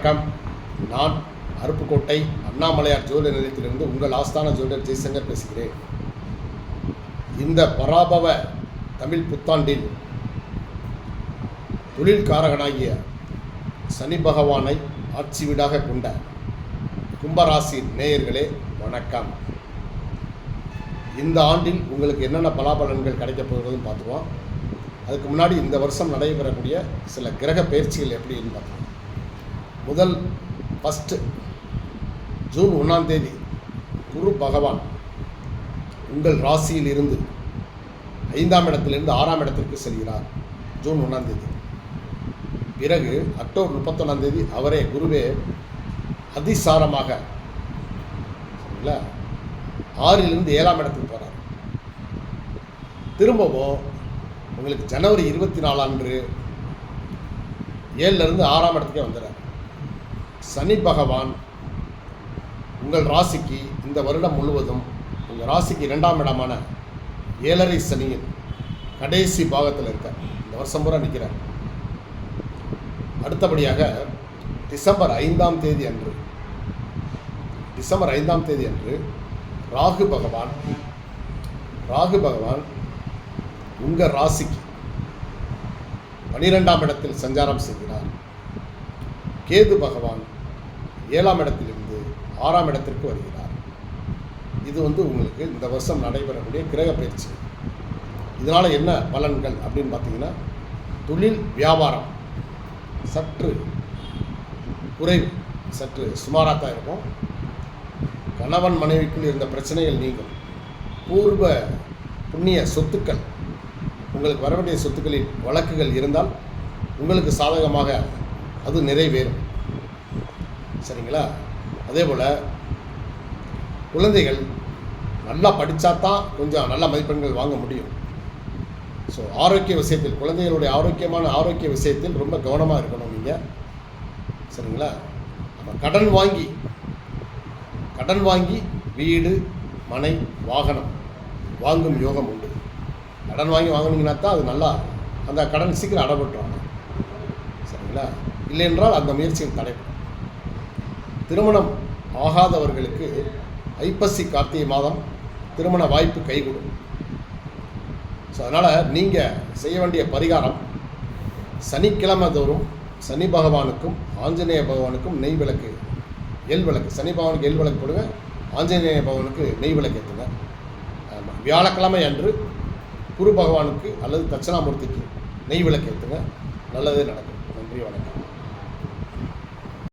வணக்கம். நான் அருப்புக்கோட்டை அண்ணாமலையார் ஜோதிட நிலையத்திலிருந்து உங்கள் ஆஸ்தான ஜோதிடர் ஜெய்சங்கர் பேசுகிறேன். இந்த பராபவ தமிழ் புத்தாண்டில் தொழில்காரகனாகிய சனி பகவானை ஆட்சி வீடாக கொண்ட கும்பராசி நேயர்களே வணக்கம். இந்த ஆண்டில் உங்களுக்கு என்னென்ன பலாபலன்கள் கிடைக்கப் போகிறதுன்னு பார்த்துருவோம். அதுக்கு முன்னாடி இந்த வருஷம் நடைபெறக்கூடிய சில கிரக பயிற்சிகள் எப்படின்னு பார்த்துருவோம். முதல் ஜூன் 1ஆம் தேதி குரு பகவான் உங்கள் ராசியில் இருந்து 5ஆம் இடத்திலிருந்து 6ஆம் இடத்திற்கு செல்கிறார். ஜூன் 1ஆம் தேதி. பிறகு அக்டோபர் 31ஆம் தேதி அவரே குருவே அதிசாரமாக 6லிருந்து 7ஆம் இடத்துக்கு போகிறார். திரும்பவும் உங்களுக்கு ஜனவரி 24 அன்று 7லிருந்து 6ஆம் இடத்துக்கே வந்துடுறார். சனி பகவான் உங்கள் ராசிக்கு இந்த வருடம் முழுவதும் உங்கள் ராசிக்கு 2ஆம் இடமான 7.5 சனியின் கடைசி பாகத்தில் இருக்கார். இந்த வருஷம் பூரா நிற்கிறார். அடுத்தபடியாக டிசம்பர் 5ஆம் தேதி அன்று ராகு பகவான் உங்கள் ராசிக்கு 12ஆம் இடத்தில் சஞ்சாரம் செய்கிறார். கேது பகவான் 7ஆம் இடத்திலிருந்து 6ஆம் இடத்திற்கு வருகிறார். இது உங்களுக்கு இந்த வருஷம் நடைபெறக்கூடிய கிரக பயிற்சி. இதனால் என்ன பலன்கள் அப்படின்னு பார்த்தீங்கன்னா, தொழில் வியாபாரம் சற்று குறைவு, சற்று சுமாராக தான் இருக்கும். கணவன் மனைவிக்குள் இருந்த பிரச்சனைகள் நீங்கும். பூர்வ புண்ணிய சொத்துக்கள், உங்களுக்கு வர வேண்டிய சொத்துக்களில் வழக்குகள் இருந்தால் உங்களுக்கு சாதகமாக அது நிறைவேறும். சரிங்களா? அதே போல் குழந்தைகள் நல்லா படித்தா தான் கொஞ்சம் நல்ல மதிப்பெண்கள் வாங்க முடியும். ஸோ ஆரோக்கிய விஷயத்தில், குழந்தைகளுடைய ஆரோக்கிய விஷயத்தில் ரொம்ப கவனமாக இருக்கணும் நீங்கள். சரிங்களா? நம்ம கடன் வாங்கி வீடு, மனை, வாகனம் வாங்கும் யோகம் உண்டு. கடன் வாங்கினீங்கன்னா தான் அது நல்லா, அந்த கடன் சீக்கிரம் அடைபட்டுருவாங்க. சரிங்களா? இல்லை என்றால் அந்த முயற்சியில் தடைப்படும். திருமணம் ஆகாதவர்களுக்கு ஐப்பசி கார்த்திகை மாதம் திருமண வாய்ப்பு கைகூடும். ஸோ அதனால் நீங்கள் செய்ய வேண்டிய பரிகாரம், சனிக்கிழமை தோறும் சனி பகவானுக்கும் ஆஞ்சநேய பகவானுக்கும் நெய் விளக்கு, எள் விளக்கு, சனி பகவானுக்கு எள் விளக்கு போடுங்க, ஆஞ்சநேய பகவானுக்கு நெய் விளக்கு ஏற்றுங்க. வியாழக்கிழமை அன்று குரு பகவானுக்கு அல்லது தட்சிணாமூர்த்திக்கு நெய் விளக்கு ஏற்றுங்க. நல்லதே நடக்கும். நன்றி, வணக்கம்.